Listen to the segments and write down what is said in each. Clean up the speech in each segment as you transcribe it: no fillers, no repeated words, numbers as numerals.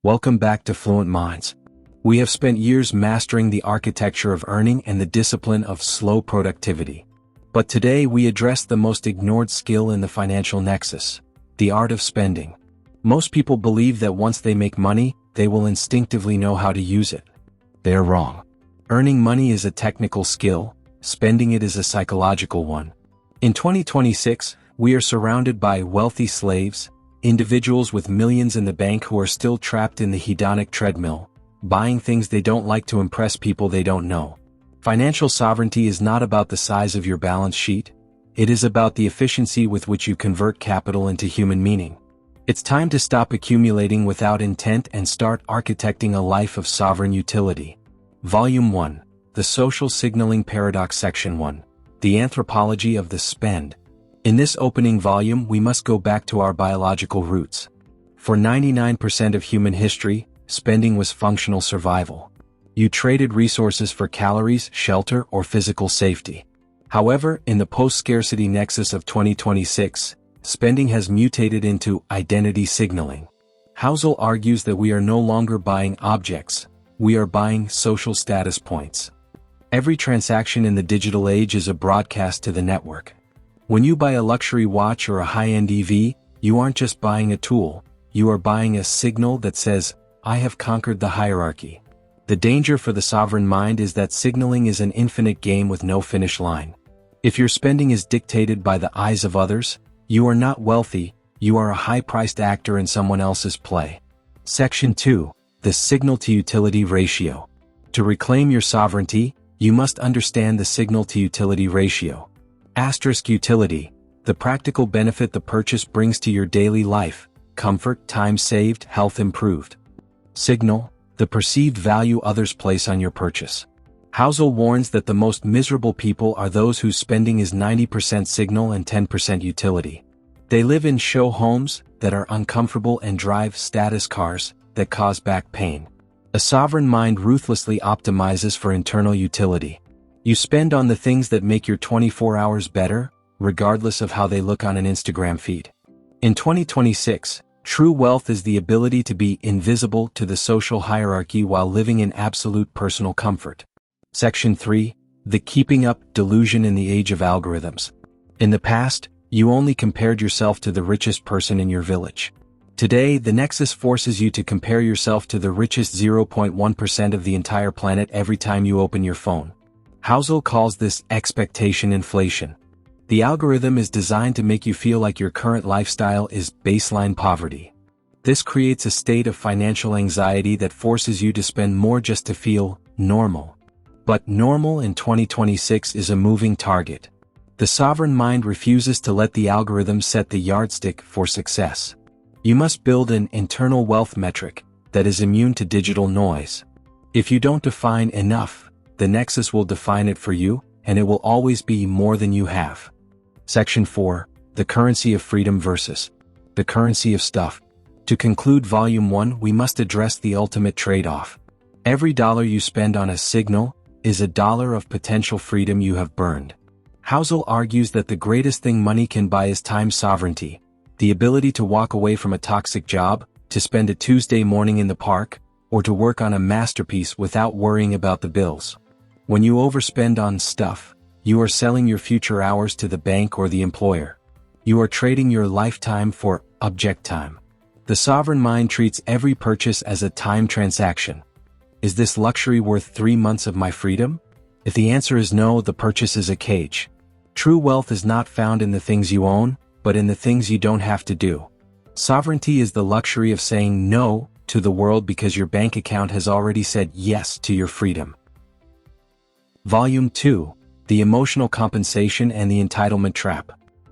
Welcome back to Fluent Minds. We have spent years mastering the architecture of earning and the discipline of slow productivity. But today we address the most ignored skill in the financial nexus, the art of spending. Most people believe that once they make money, they will instinctively know how to use it. They are wrong. Earning money is a technical skill, spending it is a psychological one. In 2026, we are surrounded by wealthy slaves, individuals with millions in the bank who are still trapped in the hedonic treadmill, buying things they don't like to impress people they don't know. Financial sovereignty is not about the size of your balance sheet, it is about the efficiency with which you convert capital into human meaning. It's time to stop accumulating without intent and start architecting a life of sovereign utility. Volume 1, The Social Signaling Paradox Section 1, The Anthropology of the Spend. In this opening volume we must go back to our biological roots. For 99% of human history, spending was functional survival. You traded resources for calories, shelter, or physical safety. However, in the post-scarcity nexus of 2026, spending has mutated into identity signaling. Housel argues that we are no longer buying objects, we are buying social status points. Every transaction in the digital age is a broadcast to the network. When you buy a luxury watch or a high-end EV, you aren't just buying a tool, you are buying a signal that says, I have conquered the hierarchy. The danger for the sovereign mind is that signaling is an infinite game with no finish line. If your spending is dictated by the eyes of others, you are not wealthy, you are a high-priced actor in someone else's play. Section 2, The Signal-to-Utility Ratio. To reclaim your sovereignty, you must understand the signal-to-utility ratio. Asterisk utility, the practical benefit the purchase brings to your daily life, comfort, time saved, health improved. Signal, the perceived value others place on your purchase. Housel warns that the most miserable people are those whose spending is 90% signal and 10% utility. They live in show homes that are uncomfortable and drive status cars that cause back pain. A sovereign mind ruthlessly optimizes for internal utility. You spend on the things that make your 24 hours better, regardless of how they look on an Instagram feed. In 2026, true wealth is the ability to be invisible to the social hierarchy while living in absolute personal comfort. Section 3, The Keeping Up Delusion in the Age of Algorithms. In the past, you only compared yourself to the richest person in your village. Today, the nexus forces you to compare yourself to the richest 0.1% of the entire planet every time you open your phone. Housel calls this expectation inflation. The algorithm is designed to make you feel like your current lifestyle is baseline poverty. This creates a state of financial anxiety that forces you to spend more just to feel normal. But normal in 2026 is a moving target. The sovereign mind refuses to let the algorithm set the yardstick for success. You must build an internal wealth metric that is immune to digital noise. If you don't define enough, the nexus will define it for you, and it will always be more than you have. Section 4, The Currency of Freedom versus the Currency of Stuff. To conclude Volume 1, we must address the ultimate trade-off. Every dollar you spend on a signal is a dollar of potential freedom you have burned. Housel argues that the greatest thing money can buy is time sovereignty, the ability to walk away from a toxic job, to spend a Tuesday morning in the park, or to work on a masterpiece without worrying about the bills. When you overspend on stuff, you are selling your future hours to the bank or the employer. You are trading your lifetime for object time. The sovereign mind treats every purchase as a time transaction. Is this luxury worth 3 months of my freedom? If the answer is no, the purchase is a cage. True wealth is not found in the things you own, but in the things you don't have to do. Sovereignty is the luxury of saying no to the world because your bank account has already said yes to your freedom. Volume 2, The Emotional Compensation and the Entitlement Trap.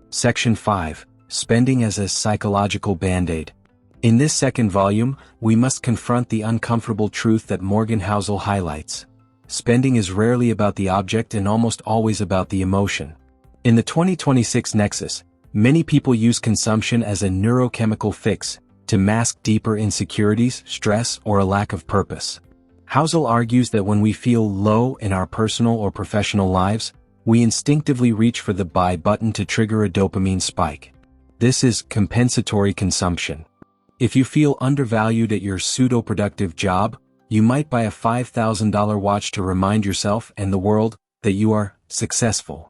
Section 5, Spending as a Psychological Band-Aid. In this second volume, we must confront the uncomfortable truth that Morgan Housel highlights. Spending is rarely about the object and almost always about the emotion. In the 2026 nexus, many people use consumption as a neurochemical fix to mask deeper insecurities, stress, or a lack of purpose. Housel argues that when we feel low in our personal or professional lives, we instinctively reach for the buy button to trigger a dopamine spike. This is compensatory consumption. If you feel undervalued at your pseudo-productive job, you might buy a $5,000 watch to remind yourself and the world that you are successful.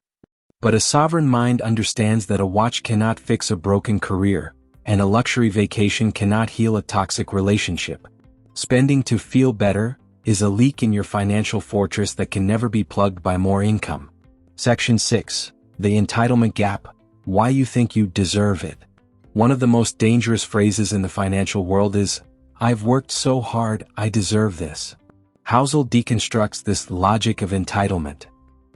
But a sovereign mind understands that a watch cannot fix a broken career, and a luxury vacation cannot heal a toxic relationship. Spending to feel better is a leak in your financial fortress that can never be plugged by more income. Section 6. The entitlement gap. Why you think you deserve it. One of the most dangerous phrases in the financial world is, "I've worked so hard, I deserve this." Housel deconstructs this logic of entitlement.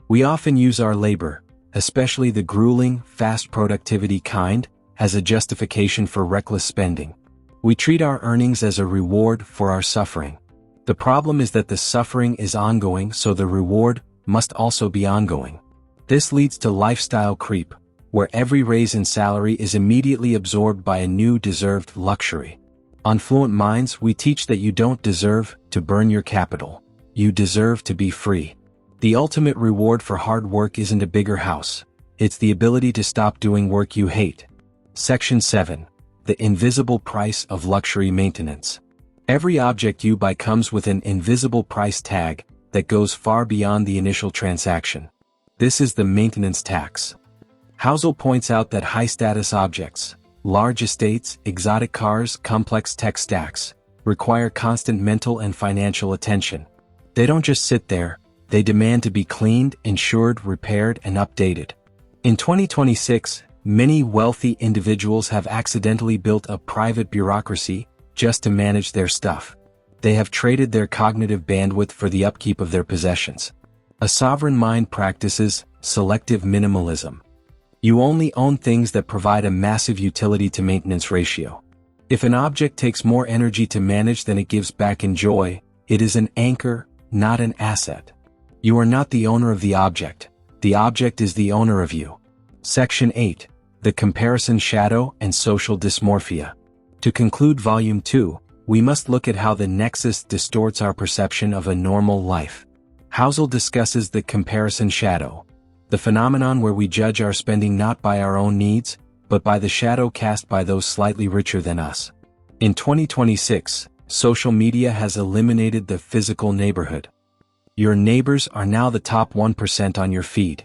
We often use our labor, especially the grueling, fast productivity kind, as a justification for reckless spending. We treat our earnings as a reward for our suffering. The problem is that the suffering is ongoing, so the reward must also be ongoing. This leads to lifestyle creep, where every raise in salary is immediately absorbed by a new deserved luxury. On Fluent Minds, we teach that you don't deserve to burn your capital. You deserve to be free. The ultimate reward for hard work isn't a bigger house. It's the ability to stop doing work you hate. Section 7. The invisible price of luxury maintenance. Every object you buy comes with an invisible price tag that goes far beyond the initial transaction. This is the maintenance tax. Housel points out that high-status objects, large estates, exotic cars, complex tech stacks, require constant mental and financial attention. They don't just sit there, they demand to be cleaned, insured, repaired, and updated. In 2026, many wealthy individuals have accidentally built a private bureaucracy just to manage their stuff. They have traded their cognitive bandwidth for the upkeep of their possessions. A sovereign mind practices selective minimalism. You only own things that provide a massive utility to maintenance ratio. If an object takes more energy to manage than it gives back in joy, it is an anchor, not an asset. You are not the owner of the object is the owner of you. Section 8. The comparison shadow and social dysmorphia. To conclude Volume 2, we must look at how the nexus distorts our perception of a normal life. Housel discusses the comparison shadow, the phenomenon where we judge our spending not by our own needs, but by the shadow cast by those slightly richer than us. In 2026, social media has eliminated the physical neighborhood. Your neighbors are now the top 1% on your feed.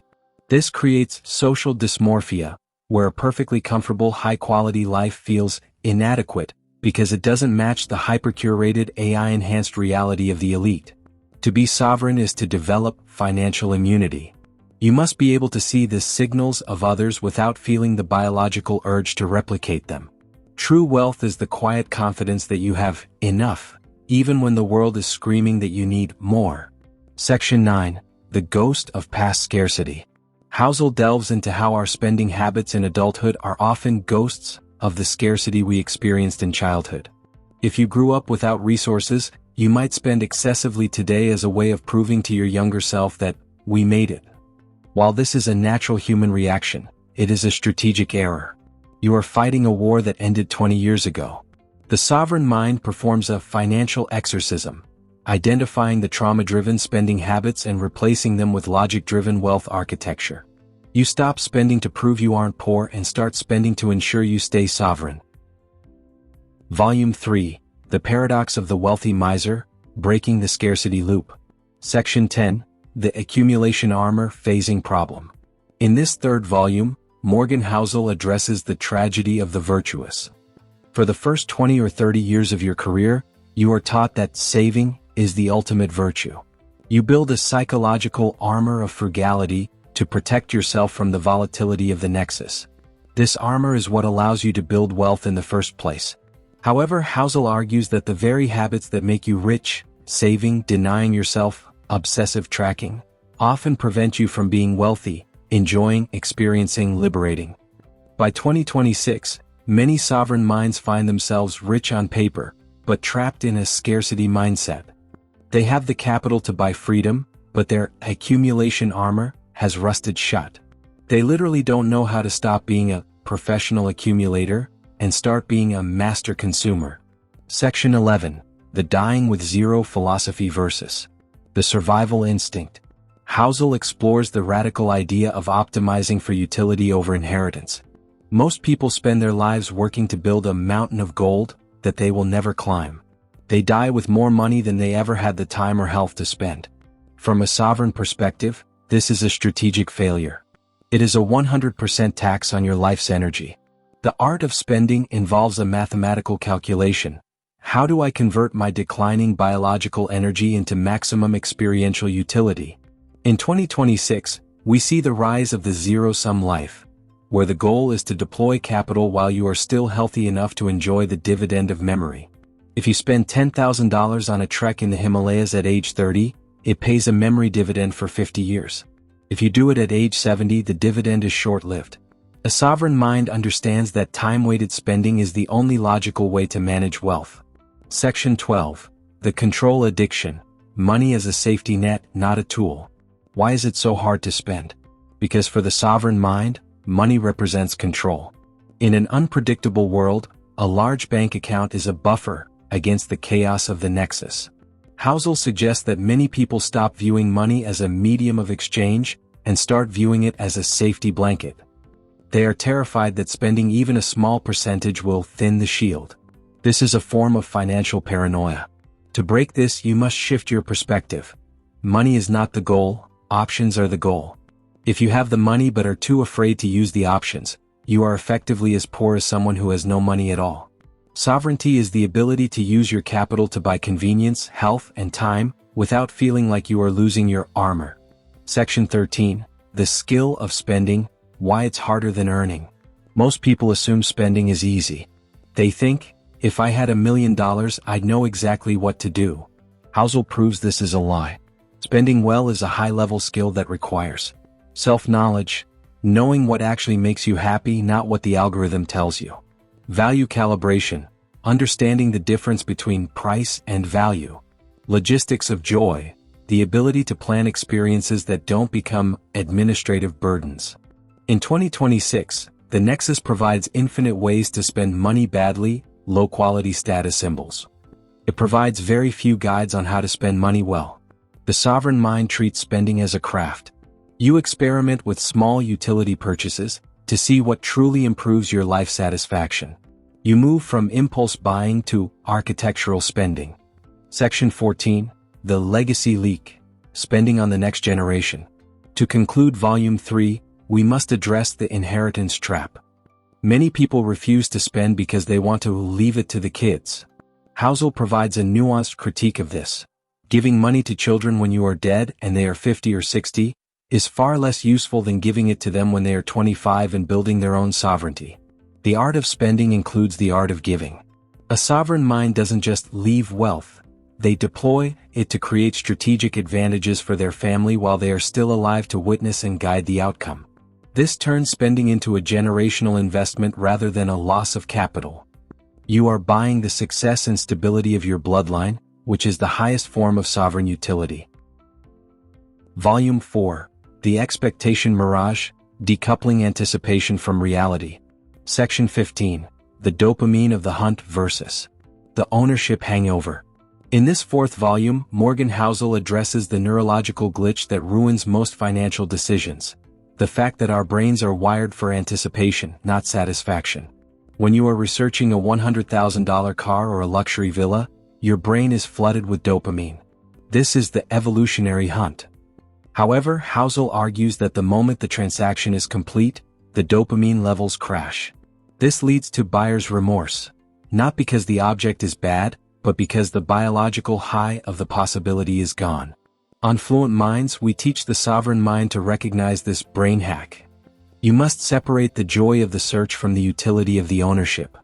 This creates social dysmorphia, where a perfectly comfortable, high-quality life feels inadequate because it doesn't match the hyper-curated AI-enhanced reality of the elite. To be sovereign is to develop financial immunity. You must be able to see the signals of others without feeling the biological urge to replicate them. True wealth is the quiet confidence that you have enough, even when the world is screaming that you need more. Section 9. The ghost of past scarcity. Housel delves into how our spending habits in adulthood are often ghosts of the scarcity we experienced in childhood. If you grew up without resources, you might spend excessively today as a way of proving to your younger self that we made it. While this is a natural human reaction, it is a strategic error. You are fighting a war that ended 20 years ago. The sovereign mind performs a financial exorcism, identifying the trauma-driven spending habits and replacing them with logic-driven wealth architecture. You stop spending to prove you aren't poor and start spending to ensure you stay sovereign. Volume 3. The Paradox of the Wealthy Miser, Breaking the Scarcity Loop. Section 10. The Accumulation Armor Phasing Problem. In this third volume, Morgan Housel addresses the tragedy of the virtuous. For the first 20 or 30 years of your career, you are taught that saving is the ultimate virtue. You build a psychological armor of frugality to protect yourself from the volatility of the nexus. This armor is what allows you to build wealth in the first place. However, Housel argues that the very habits that make you rich, saving, denying yourself, obsessive tracking, often prevent you from being wealthy, enjoying, experiencing, liberating. By 2026, many sovereign minds find themselves rich on paper, but trapped in a scarcity mindset. They have the capital to buy freedom, but their accumulation armor has rusted shut. They literally don't know how to stop being a professional accumulator and start being a master consumer. Section 11. The Dying with Zero Philosophy versus the Survival Instinct. Housel explores the radical idea of optimizing for utility over inheritance. Most people spend their lives working to build a mountain of gold that they will never climb. They die with more money than they ever had the time or health to spend. From a sovereign perspective, this is a strategic failure. It is a 100% tax on your life's energy. The art of spending involves a mathematical calculation. How do I convert my declining biological energy into maximum experiential utility? In 2026, we see the rise of the zero-sum life, where the goal is to deploy capital while you are still healthy enough to enjoy the dividend of memory. If you spend $10,000 on a trek in the Himalayas at age 30, it pays a memory dividend for 50 years. If you do it at age 70, the dividend is short-lived. A sovereign mind understands that time-weighted spending is the only logical way to manage wealth. Section 12. The control addiction. Money as a safety net, not a tool. Why is it so hard to spend? Because for the sovereign mind, money represents control. In an unpredictable world, a large bank account is a buffer against the chaos of the nexus. Housel suggests that many people stop viewing money as a medium of exchange and start viewing it as a safety blanket. They are terrified that spending even a small percentage will thin the shield. This is a form of financial paranoia. To break this, you must shift your perspective. Money is not the goal, options are the goal. If you have the money but are too afraid to use the options, you are effectively as poor as someone who has no money at all. Sovereignty is the ability to use your capital to buy convenience, health, and time, without feeling like you are losing your armor. Section 13. The skill of spending, why it's harder than earning. Most people assume spending is easy. They think, if I had $1 million, I'd know exactly what to do. Housel proves this is a lie. Spending well is a high-level skill that requires self-knowledge, knowing what actually makes you happy, not what the algorithm tells you. Value calibration, understanding the difference between price and value. Logistics of joy, the ability to plan experiences that don't become administrative burdens. In 2026, the Nexus provides infinite ways to spend money badly, low-quality status symbols. It provides very few guides on how to spend money well. The sovereign mind treats spending as a craft. You experiment with small utility purchases to see what truly improves your life satisfaction. You move from impulse buying to architectural spending. Section 14. The legacy leak. Spending on the next generation. To conclude Volume 3, we must address the inheritance trap. Many people refuse to spend because they want to leave it to the kids. Housel provides a nuanced critique of this. Giving money to children when you are dead and they are 50 or 60 is far less useful than giving it to them when they are 25 and building their own sovereignty. The art of spending includes the art of giving. A sovereign mind doesn't just leave wealth. They deploy it to create strategic advantages for their family while they are still alive to witness and guide the outcome. This turns spending into a generational investment rather than a loss of capital. You are buying the success and stability of your bloodline, which is the highest form of sovereign utility. Volume 4. The Expectation Mirage, Decoupling Anticipation from Reality. Section 15. The Dopamine of the Hunt versus the Ownership Hangover. In this fourth volume, Morgan Housel addresses the neurological glitch that ruins most financial decisions. The fact that our brains are wired for anticipation, not satisfaction. When you are researching a $100,000 car or a luxury villa, your brain is flooded with dopamine. This is the evolutionary hunt. However, Housel argues that the moment the transaction is complete, the dopamine levels crash. This leads to buyer's remorse. Not because the object is bad, but because the biological high of the possibility is gone. On Fluent Minds, we teach the sovereign mind to recognize this brain hack. You must separate the joy of the search from the utility of the ownership.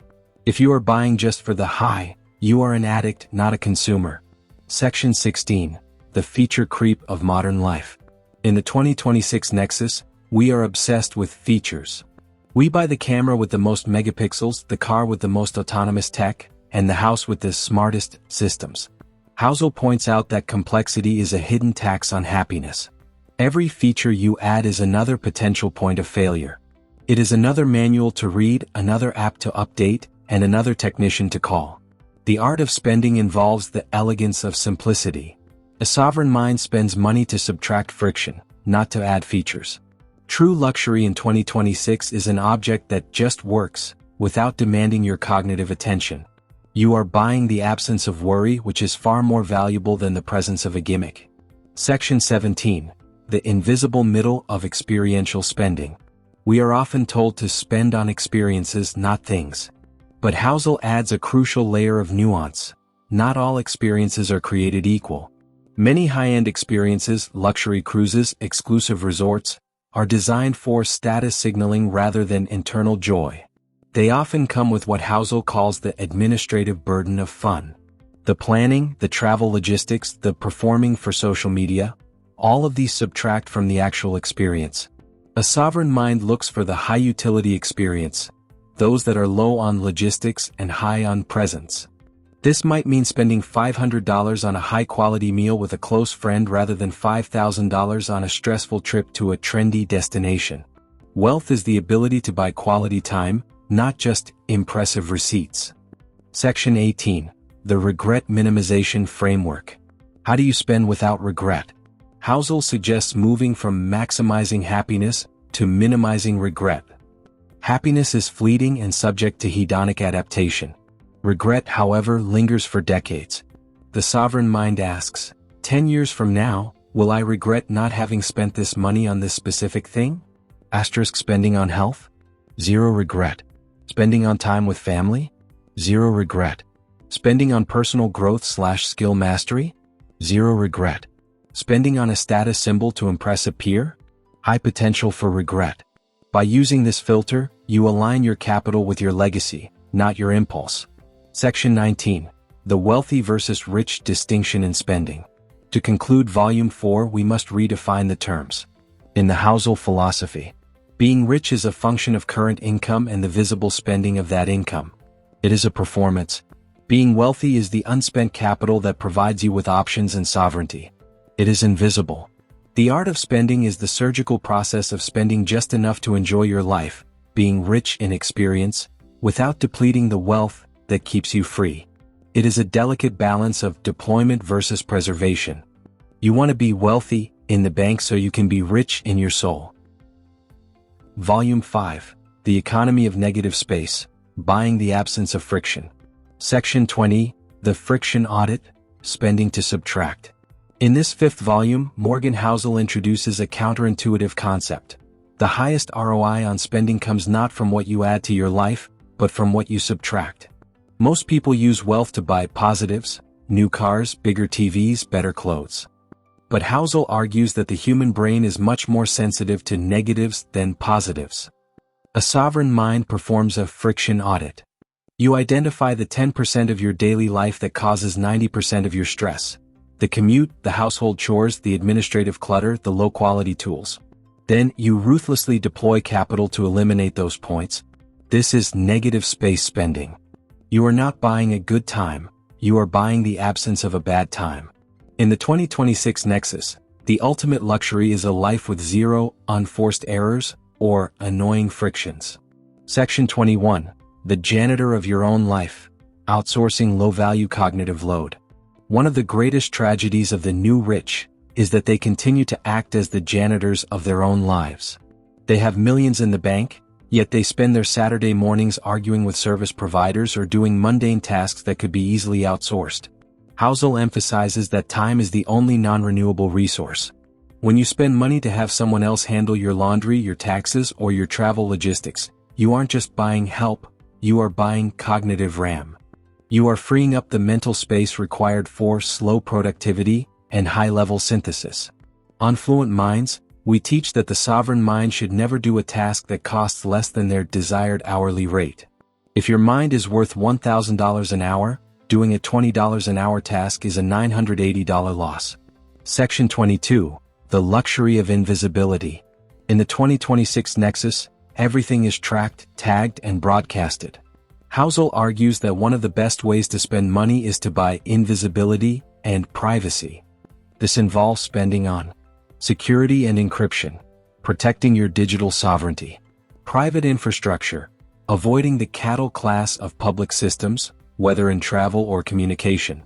If you are buying just for the high, you are an addict, not a consumer. Section 16. The Feature Creep of Modern Life. In the 2026 Nexus, we are obsessed with features. We buy the camera with the most megapixels, the car with the most autonomous tech, and the house with the smartest systems. Housel points out that complexity is a hidden tax on happiness. Every feature you add is another potential point of failure. It is another manual to read, another app to update, and another technician to call. The art of spending involves the elegance of simplicity. A sovereign mind spends money to subtract friction, not to add features. True luxury in 2026 is an object that just works, without demanding your cognitive attention. You are buying the absence of worry, which is far more valuable than the presence of a gimmick. Section 17. The invisible middle of experiential spending. We are often told to spend on experiences, not things. But Housel adds a crucial layer of nuance. Not all experiences are created equal. Many high-end experiences, luxury cruises, exclusive resorts, are designed for status signaling rather than internal joy. They often come with what Housel calls the administrative burden of fun. The planning, the travel logistics, the performing for social media, all of these subtract from the actual experience. A sovereign mind looks for the high-utility experience, those that are low on logistics and high on presence. This might mean spending $500 on a high-quality meal with a close friend rather than $5,000 on a stressful trip to a trendy destination. Wealth is the ability to buy quality time, not just impressive receipts. Section 18. The Regret Minimization Framework. How do you spend without regret? Housel suggests moving from maximizing happiness to minimizing regret. Happiness is fleeting and subject to hedonic adaptation. Regret, however, lingers for decades. The sovereign mind asks, 10 years from now, will I regret not having spent this money on this specific thing? Asterisk spending on health? Zero regret. Spending on time with family? Zero regret. Spending on personal growth/skill mastery? Zero regret. Spending on a status symbol to impress a peer? High potential for regret. By using this filter, you align your capital with your legacy, not your impulse. Section 19. The Wealthy versus Rich Distinction in Spending. To conclude Volume 4, we must redefine the terms. In the Housel philosophy, being rich is a function of current income and the visible spending of that income. It is a performance. Being wealthy is the unspent capital that provides you with options and sovereignty. It is invisible. The art of spending is the surgical process of spending just enough to enjoy your life, being rich in experience, without depleting the wealth that keeps you free. It is a delicate balance of deployment versus preservation. You want to be wealthy in the bank so you can be rich in your soul. Volume 5. The Economy of Negative Space. Buying the Absence of Friction. Section 20. The Friction Audit. Spending to Subtract. In this 5th volume, Morgan Housel introduces a counterintuitive concept. The highest ROI on spending comes not from what you add to your life, but from what you subtract. Most people use wealth to buy positives, new cars, bigger TVs, better clothes. But Housel argues that the human brain is much more sensitive to negatives than positives. A sovereign mind performs a friction audit. You identify the 10% of your daily life that causes 90% of your stress. The commute, the household chores, the administrative clutter, the low-quality tools. Then, you ruthlessly deploy capital to eliminate those points. This is negative space spending. You are not buying a good time, you are buying the absence of a bad time. In the 2026 Nexus, the ultimate luxury is a life with zero unforced errors or annoying frictions. Section 21. The Janitor of Your Own Life. Outsourcing low-value cognitive load. One of the greatest tragedies of the new rich is that they continue to act as the janitors of their own lives. They have millions in the bank, yet they spend their Saturday mornings arguing with service providers or doing mundane tasks that could be easily outsourced. Housel emphasizes that time is the only non-renewable resource. When you spend money to have someone else handle your laundry, your taxes, or your travel logistics, you aren't just buying help, you are buying cognitive RAM. You are freeing up the mental space required for slow productivity and high-level synthesis. On Fluent Minds, we teach that the sovereign mind should never do a task that costs less than their desired hourly rate. If your mind is worth $1,000 an hour, doing a $20 an hour task is a $980 loss. Section 22. The Luxury of Invisibility. In the 2026 Nexus, everything is tracked, tagged, and broadcasted. Housel argues that one of the best ways to spend money is to buy invisibility and privacy. This involves spending on security and encryption, protecting your digital sovereignty, private infrastructure, avoiding the cattle class of public systems, whether in travel or communication,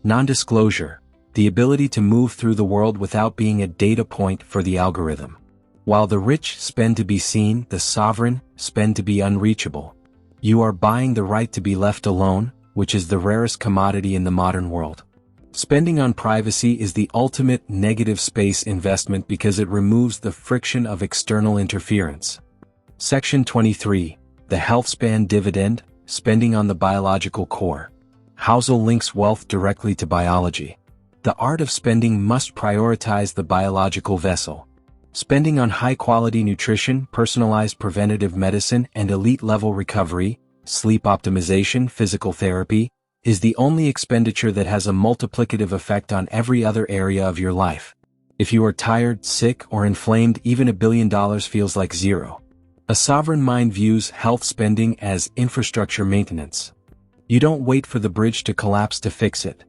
non-disclosure, the ability to move through the world without being a data point for the algorithm. While the rich spend to be seen, the sovereign spend to be unreachable. You are buying the right to be left alone, which is the rarest commodity in the modern world. Spending on privacy is the ultimate negative space investment because it removes the friction of external interference. Section 23. The health span dividend, spending on the biological core. Housel links wealth directly to biology. The art of spending must prioritize the biological vessel. Spending on high-quality nutrition, personalized preventative medicine, and elite-level recovery, sleep optimization, physical therapy, is the only expenditure that has a multiplicative effect on every other area of your life. If you are tired, sick, or inflamed, even $1 billion feels like zero. A sovereign mind views health spending as infrastructure maintenance. You don't wait for the bridge to collapse to fix it.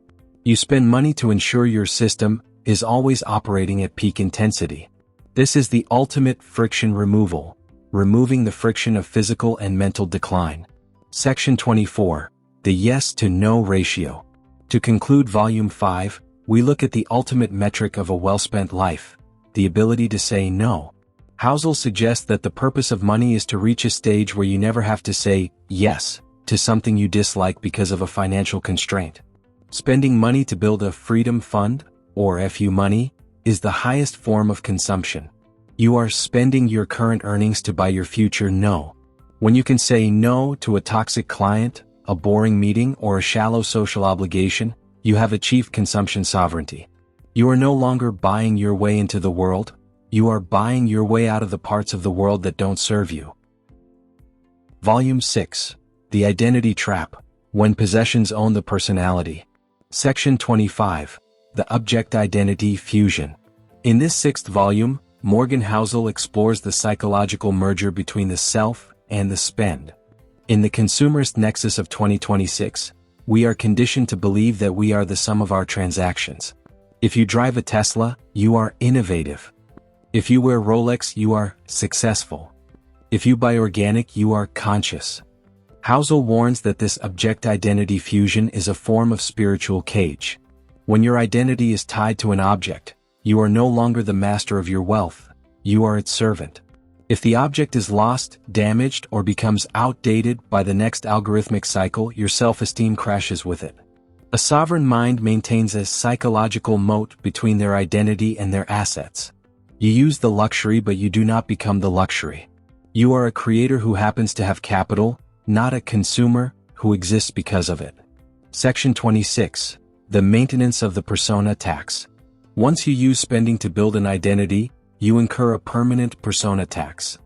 You spend money to ensure your system is always operating at peak intensity. This is the ultimate friction removal, removing the friction of physical and mental decline. Section 24. The yes to no ratio. To conclude Volume 5, we look at the ultimate metric of a well-spent life, the ability to say no. Housel suggests that the purpose of money is to reach a stage where you never have to say yes to something you dislike because of a financial constraint. Spending money to build a freedom fund, or FU money, is the highest form of consumption. You are spending your current earnings to buy your future no. When you can say no to a toxic client, a boring meeting, or a shallow social obligation, you have achieved consumption sovereignty. You are no longer buying your way into the world, you are buying your way out of the parts of the world that don't serve you. Volume 6. The Identity Trap, When Possessions Own the Personality. Section 25. The Object Identity Fusion. In this 6th volume, Morgan Housel explores the psychological merger between the self and the spend. In the consumerist nexus of 2026, we are conditioned to believe that we are the sum of our transactions. If you drive a Tesla, you are innovative. If you wear Rolex, you are successful. If you buy organic, you are conscious. Housel warns that this object identity fusion is a form of spiritual cage. When your identity is tied to an object, you are no longer the master of your wealth, you are its servant. If the object is lost, damaged, or becomes outdated by the next algorithmic cycle, your self-esteem crashes with it. A sovereign mind maintains a psychological moat between their identity and their assets. You use the luxury, but you do not become the luxury. You are a creator who happens to have capital, not a consumer who exists because of it. Section 26. The Maintenance of the Persona Tax. Once you use spending to build an identity, you incur a permanent persona tax.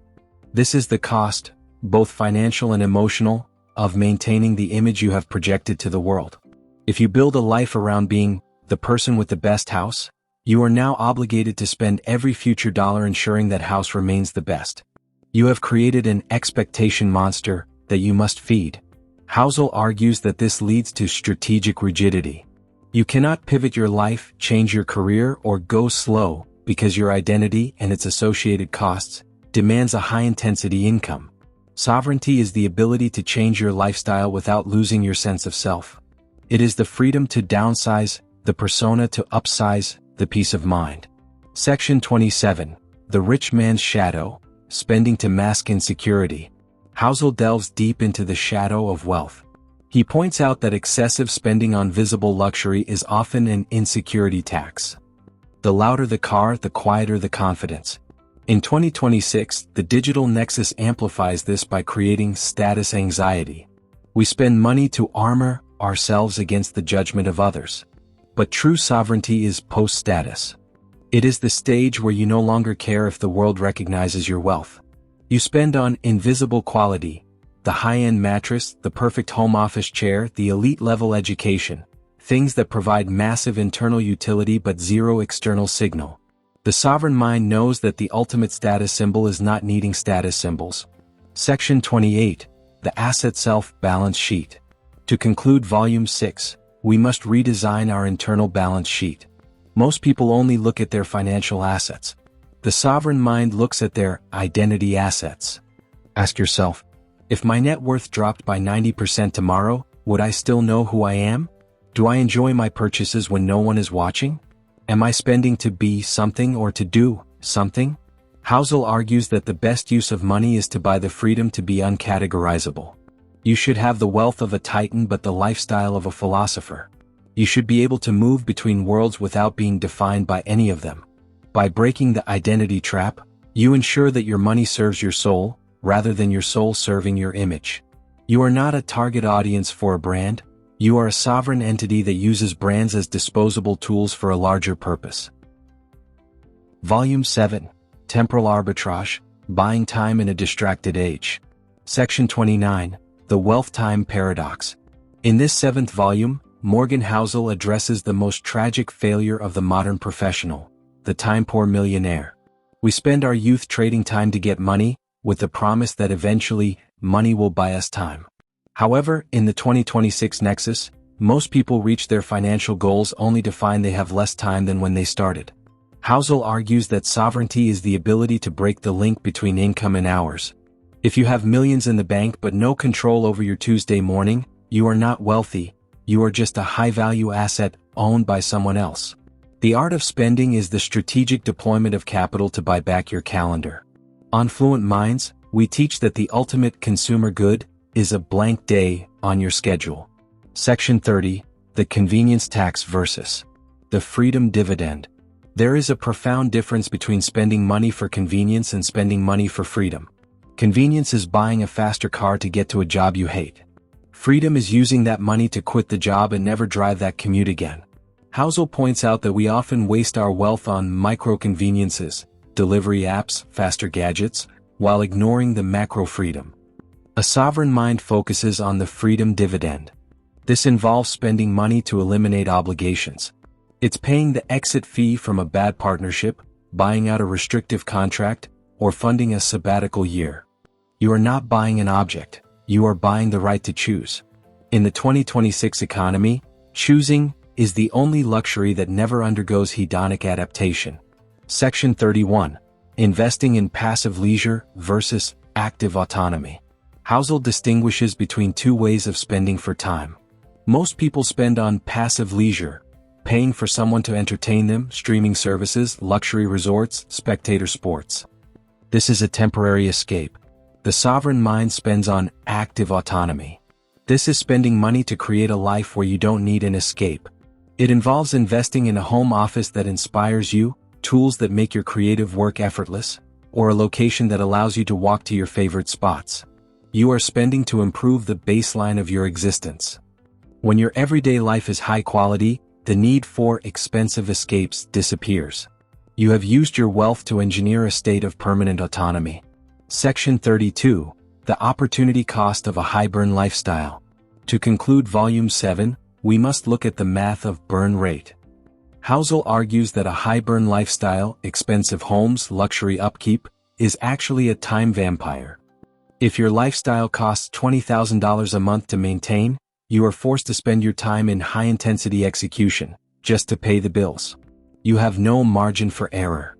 This is the cost, both financial and emotional, of maintaining the image you have projected to the world. If you build a life around being the person with the best house, you are now obligated to spend every future dollar ensuring that house remains the best. You have created an expectation monster that you must feed. Housel argues that this leads to strategic rigidity. You cannot pivot your life, change your career, or go slow because your identity and its associated costs demands a high-intensity income. Sovereignty is the ability to change your lifestyle without losing your sense of self. It is the freedom to downsize, the persona to upsize, the peace of mind. Section 27. The Rich Man's Shadow, Spending to Mask Insecurity. Housel delves deep into the shadow of wealth. He points out that excessive spending on visible luxury is often an insecurity tax. The louder the car, the quieter the confidence. In 2026, the digital nexus amplifies this by creating status anxiety. We spend money to armor ourselves against the judgment of others. But true sovereignty is post-status. It is the stage where you no longer care if the world recognizes your wealth. You spend on invisible quality, the high-end mattress, the perfect home office chair, the elite-level education, things that provide massive internal utility but zero external signal. The sovereign mind knows that the ultimate status symbol is not needing status symbols. Section 28. The Asset Self-Balance Sheet. To conclude Volume 6, we must redesign our internal balance sheet. Most people only look at their financial assets. The sovereign mind looks at their identity assets. Ask yourself, if my net worth dropped by 90% tomorrow, would I still know who I am? Do I enjoy my purchases when no one is watching? Am I spending to be something or to do something? Housel argues that the best use of money is to buy the freedom to be uncategorizable. You should have the wealth of a titan but the lifestyle of a philosopher. You should be able to move between worlds without being defined by any of them. By breaking the identity trap, you ensure that your money serves your soul, rather than your soul serving your image. You are not a target audience for a brand, you are a sovereign entity that uses brands as disposable tools for a larger purpose. Volume 7, Temporal Arbitrage, Buying Time in a Distracted Age. Section 29, The Wealth-Time Paradox. In this 7th volume, Morgan Housel addresses the most tragic failure of the modern professional, the time-poor millionaire. We spend our youth trading time to get money, with the promise that eventually, money will buy us time. However, in the 2026 nexus, most people reach their financial goals only to find they have less time than when they started. Housel argues that sovereignty is the ability to break the link between income and hours. If you have millions in the bank but no control over your Tuesday morning, you are not wealthy, you are just a high-value asset owned by someone else. The art of spending is the strategic deployment of capital to buy back your calendar. On Fluent Minds, we teach that the ultimate consumer good is a blank day on your schedule. Section 30, The Convenience Tax versus the Freedom Dividend. There is a profound difference between spending money for convenience and spending money for freedom. Convenience is buying a faster car to get to a job you hate. Freedom is using that money to quit the job and never drive that commute again. Housel points out that we often waste our wealth on micro-conveniences, delivery apps, faster gadgets, while ignoring the macro freedom. A sovereign mind focuses on the freedom dividend. This involves spending money to eliminate obligations. It's paying the exit fee from a bad partnership, buying out a restrictive contract, or funding a sabbatical year. You are not buying an object, you are buying the right to choose. In the 2026 economy, choosing is the only luxury that never undergoes hedonic adaptation. Section 31, Investing in Passive Leisure versus Active Autonomy. Housel distinguishes between two ways of spending for time. Most people spend on passive leisure, paying for someone to entertain them, streaming services, luxury resorts, spectator sports. This is a temporary escape. The sovereign mind spends on active autonomy. This is spending money to create a life where you don't need an escape. It involves investing in a home office that inspires you, tools that make your creative work effortless, or a location that allows you to walk to your favorite spots. You are spending to improve the baseline of your existence. When your everyday life is high quality, the need for expensive escapes disappears. You have used your wealth to engineer a state of permanent autonomy. Section 32, The Opportunity Cost of a High-Burn Lifestyle. To conclude Volume 7, we must look at the math of burn rate. Housel argues that a high-burn lifestyle, expensive homes, luxury upkeep, is actually a time vampire. If your lifestyle costs $20,000 a month to maintain, you are forced to spend your time in high-intensity execution, just to pay the bills. You have no margin for error.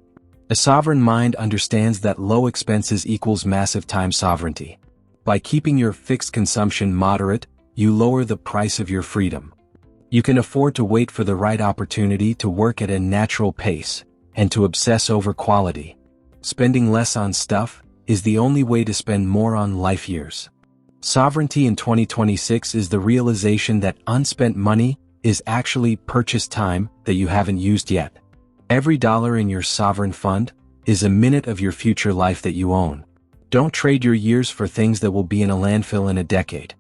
A sovereign mind understands that low expenses equals massive time sovereignty. By keeping your fixed consumption moderate, you lower the price of your freedom. You can afford to wait for the right opportunity to work at a natural pace, and to obsess over quality. Spending less on stuff is the only way to spend more on life years. Sovereignty in 2026 is the realization that unspent money is actually purchased time that you haven't used yet. Every dollar in your sovereign fund is a minute of your future life that you own. Don't trade your years for things that will be in a landfill in a decade.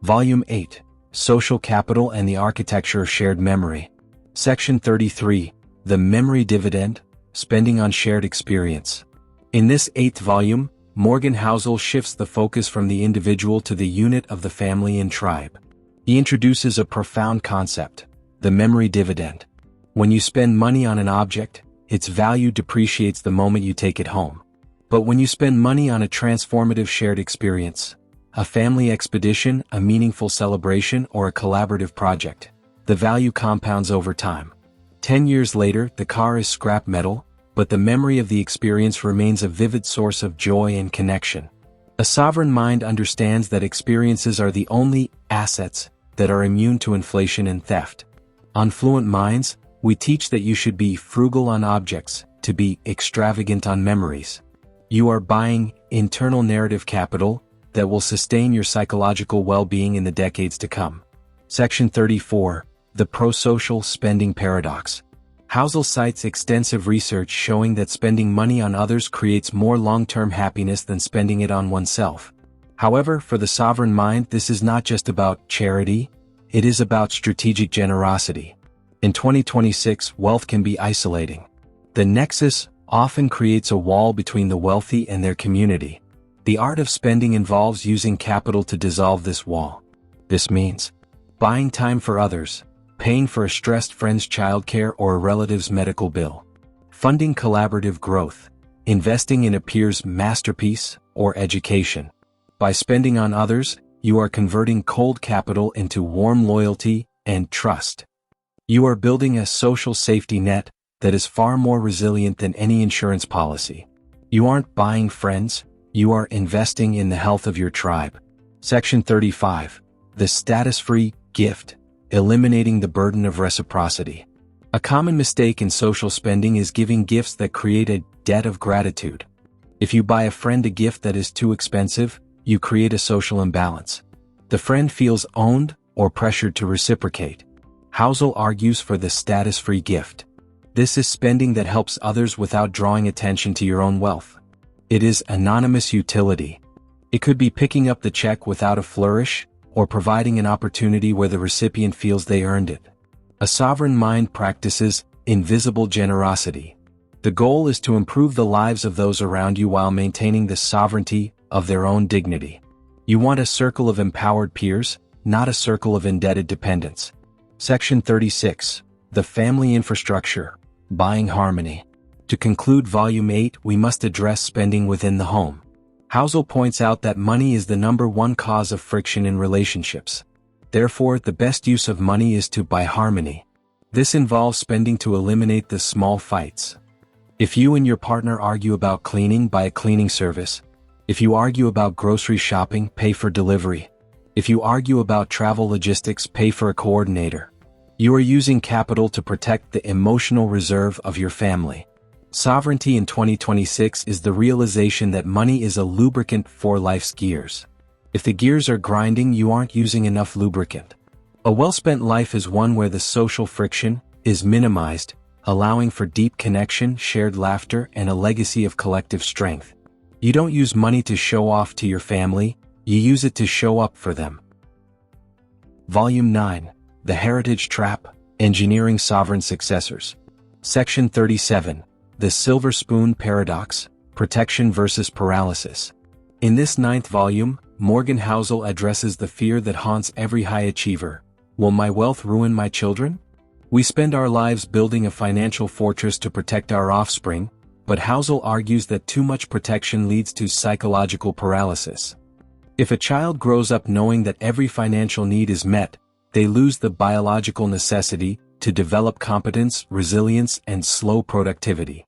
Volume 8, Social Capital and the Architecture of Shared Memory. Section 33, The Memory Dividend, Spending on Shared Experience. In this 8th volume, Morgan Housel shifts the focus from the individual to the unit of the family and tribe. He introduces a profound concept, the memory dividend. When you spend money on an object, its value depreciates the moment you take it home. But when you spend money on a transformative shared experience, a family expedition, a meaningful celebration, or a collaborative project, the value compounds over time. 10 years later, the car is scrap metal, but the memory of the experience remains a vivid source of joy and connection. A sovereign mind understands that experiences are the only assets that are immune to inflation and theft. On Fluent Minds, we teach that you should be frugal on objects, to be extravagant on memories. You are buying internal narrative capital, that will sustain your psychological well-being in the decades to come. Section 34, the pro-social spending paradox. Housel cites extensive research showing that spending money on others creates more long-term happiness than spending it on oneself. However, for the sovereign mind, this is not just about charity, it is about strategic generosity. In 2026, wealth can be isolating. The nexus often creates a wall between the wealthy and their community. The art of spending involves using capital to dissolve this wall. This means buying time for others, paying for a stressed friend's childcare or a relative's medical bill, funding collaborative growth, investing in a peer's masterpiece or education. By spending on others, you are converting cold capital into warm loyalty and trust. You are building a social safety net that is far more resilient than any insurance policy. You aren't buying friends, you are investing in the health of your tribe. Section 35. The status-free gift, eliminating the burden of reciprocity. A common mistake in social spending is giving gifts that create a debt of gratitude. If you buy a friend a gift that is too expensive, you create a social imbalance. The friend feels owned or pressured to reciprocate. Housel argues for the status-free gift. This is spending that helps others without drawing attention to your own wealth. It is anonymous utility. It could be picking up the check without a flourish, or providing an opportunity where the recipient feels they earned it. A sovereign mind practices invisible generosity. The goal is to improve the lives of those around you while maintaining the sovereignty of their own dignity. You want a circle of empowered peers, not a circle of indebted dependents. Section 36. The family infrastructure, buying harmony. To conclude Volume 8, we must address spending within the home. Housel points out that money is the #1 cause of friction in relationships. Therefore, the best use of money is to buy harmony. This involves spending to eliminate the small fights. If you and your partner argue about cleaning, buy a cleaning service. If you argue about grocery shopping, pay for delivery. If you argue about travel logistics, pay for a coordinator. You are using capital to protect the emotional reserve of your family. Sovereignty in 2026 is the realization that money is a lubricant for life's gears. If the gears are grinding, you aren't using enough lubricant. A well-spent life is one where the social friction is minimized, allowing for deep connection, shared laughter, and a legacy of collective strength. You don't use money to show off to your family, you use it to show up for them. Volume 9. The Heritage Trap, Engineering Sovereign Successors. Section 37. The Silver Spoon Paradox, Protection versus Paralysis. In this 9th volume, Morgan Housel addresses the fear that haunts every high achiever. Will my wealth ruin my children? We spend our lives building a financial fortress to protect our offspring, but Housel argues that too much protection leads to psychological paralysis. If a child grows up knowing that every financial need is met, they lose the biological necessity to develop competence, resilience, and slow productivity.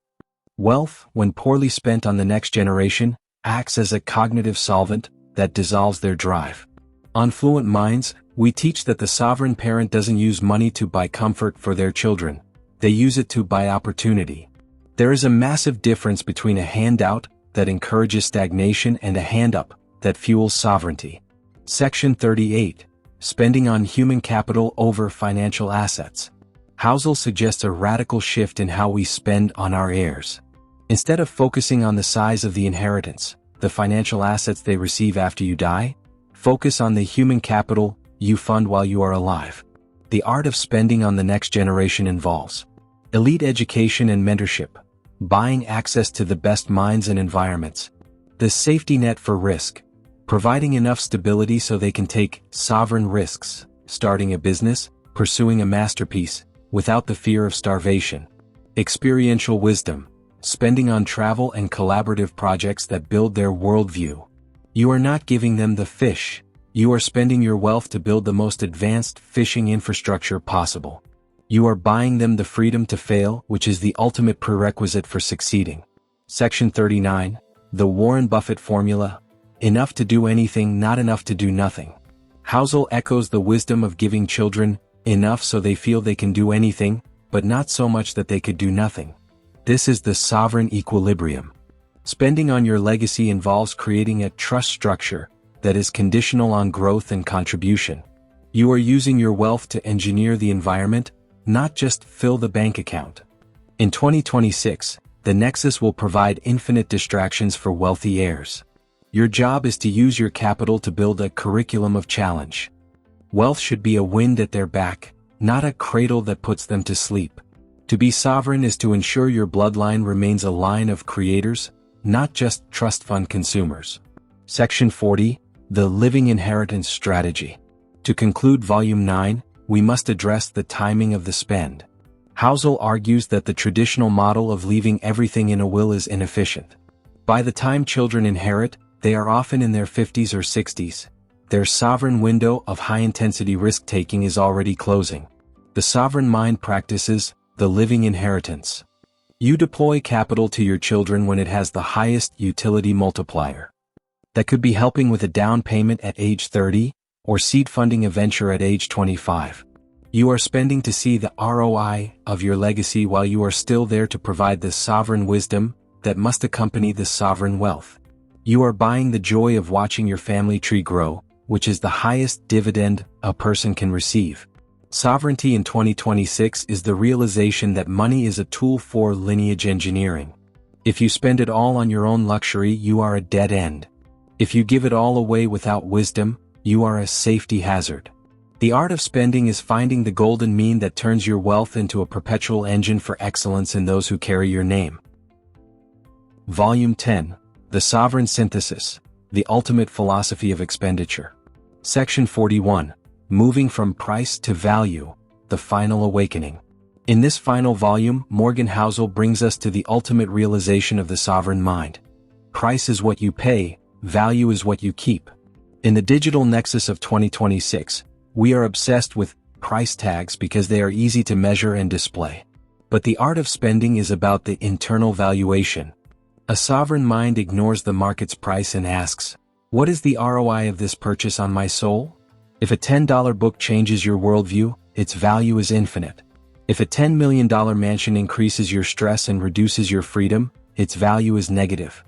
Wealth, when poorly spent on the next generation, acts as a cognitive solvent that dissolves their drive. On Fluent Minds, we teach that the sovereign parent doesn't use money to buy comfort for their children, they use it to buy opportunity. There is a massive difference between a handout that encourages stagnation and a hand-up that fuels sovereignty. Section 38. Spending on human capital over financial assets. Housel suggests a radical shift in how we spend on our heirs. Instead of focusing on the size of the inheritance, the financial assets they receive after you die, focus on the human capital you fund while you are alive. The art of spending on the next generation involves elite education and mentorship, buying access to the best minds and environments, the safety net for risk, providing enough stability so they can take sovereign risks, starting a business, pursuing a masterpiece, without the fear of starvation, experiential wisdom, spending on travel and collaborative projects that build their worldview. You are not giving them the fish, you are spending your wealth to build the most advanced fishing infrastructure possible. You are buying them the freedom to fail, which is the ultimate prerequisite for succeeding. Section 39. The Warren Buffett Formula. Enough to do anything, not enough to do nothing. Housel echoes the wisdom of giving children enough so they feel they can do anything, but not so much that they could do nothing. This is the sovereign equilibrium. Spending on your legacy involves creating a trust structure that is conditional on growth and contribution. You are using your wealth to engineer the environment, not just fill the bank account. In 2026, the Nexus will provide infinite distractions for wealthy heirs. Your job is to use your capital to build a curriculum of challenge. Wealth should be a wind at their back, not a cradle that puts them to sleep. To be sovereign is to ensure your bloodline remains a line of creators, not just trust fund consumers. Section 40, The Living Inheritance Strategy. To conclude Volume 9, we must address the timing of the spend. Housel argues that the traditional model of leaving everything in a will is inefficient. By the time children inherit, they are often in their 50s or 60s. Their sovereign window of high-intensity risk-taking is already closing. The sovereign mind practices the living inheritance. You deploy capital to your children when it has the highest utility multiplier. That could be helping with a down payment at age 30, or seed funding a venture at age 25. You are spending to see the ROI of your legacy while you are still there to provide the sovereign wisdom that must accompany the sovereign wealth. You are buying the joy of watching your family tree grow, which is the highest dividend a person can receive. Sovereignty in 2026 is the realization that money is a tool for lineage engineering. If you spend it all on your own luxury, you are a dead end. If you give it all away without wisdom, you are a safety hazard. The art of spending is finding the golden mean that turns your wealth into a perpetual engine for excellence in those who carry your name. Volume 10, The Sovereign Synthesis, The Ultimate Philosophy of Expenditure. Section 41, Moving from Price to Value, The Final Awakening. In this final volume, Morgan Housel brings us to the ultimate realization of the sovereign mind. Price is what you pay, value is what you keep. In the digital nexus of 2026, we are obsessed with price tags because they are easy to measure and display. But the art of spending is about the internal valuation. A sovereign mind ignores the market's price and asks, what is the ROI of this purchase on my soul? If a $10 book changes your worldview, its value is infinite. If a $10 million mansion increases your stress and reduces your freedom, its value is negative.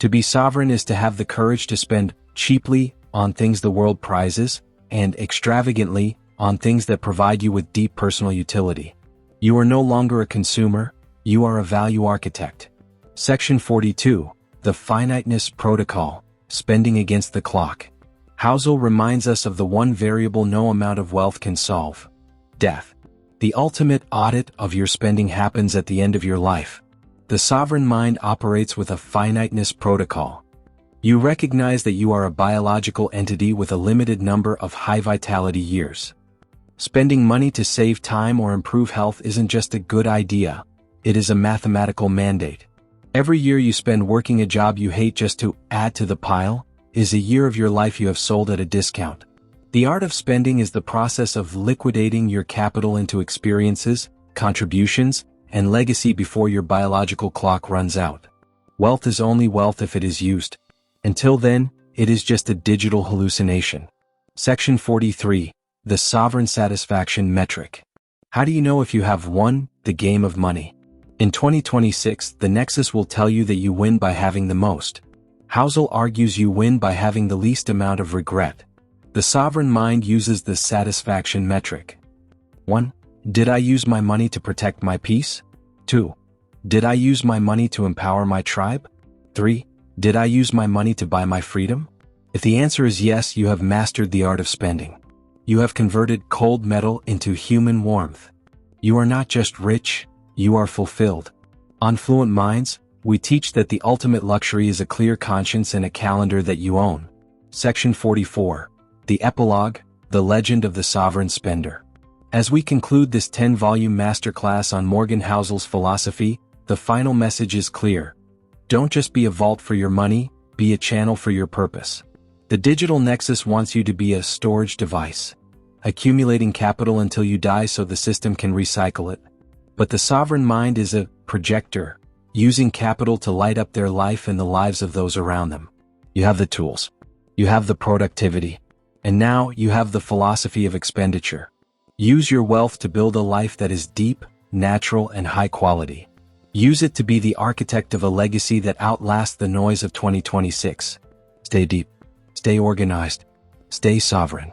To be sovereign is to have the courage to spend cheaply on things the world prizes, and extravagantly on things that provide you with deep personal utility. You are no longer a consumer, you are a value architect. Section 42, The Finiteness Protocol, Spending Against the Clock. Housel reminds us of the one variable no amount of wealth can solve: death. The ultimate audit of your spending happens at the end of your life. The sovereign mind operates with a finiteness protocol. You recognize that you are a biological entity with a limited number of high-vitality years. Spending money to save time or improve health isn't just a good idea, it is a mathematical mandate. Every year you spend working a job you hate just to add to the pile is a year of your life you have sold at a discount. The art of spending is the process of liquidating your capital into experiences, contributions, and legacy before your biological clock runs out. Wealth is only wealth if it is used. Until then, it is just a digital hallucination. Section 43, The Sovereign Satisfaction Metric. How do you know if you have won the game of money? In 2026, the Nexus will tell you that you win by having the most. Housel argues you win by having the least amount of regret. The sovereign mind uses the satisfaction metric. 1. Did I use my money to protect my peace? 2. Did I use my money to empower my tribe? 3. Did I use my money to buy my freedom? If the answer is yes, you have mastered the art of spending. You have converted cold metal into human warmth. You are not just rich, you are fulfilled. On Fluent Minds, we teach that the ultimate luxury is a clear conscience and a calendar that you own. Section 44, The Epilogue, The Legend of the Sovereign Spender. As we conclude this 10-volume masterclass on Morgan Housel's philosophy, the final message is clear. Don't just be a vault for your money, be a channel for your purpose. The digital nexus wants you to be a storage device, accumulating capital until you die so the system can recycle it. But the sovereign mind is a projector, using capital to light up their life and the lives of those around them. You have the tools. You have the productivity. And now you have the philosophy of expenditure. Use your wealth to build a life that is deep, natural, and high quality. Use it to be the architect of a legacy that outlasts the noise of 2026. Stay deep. Stay organized, stay sovereign.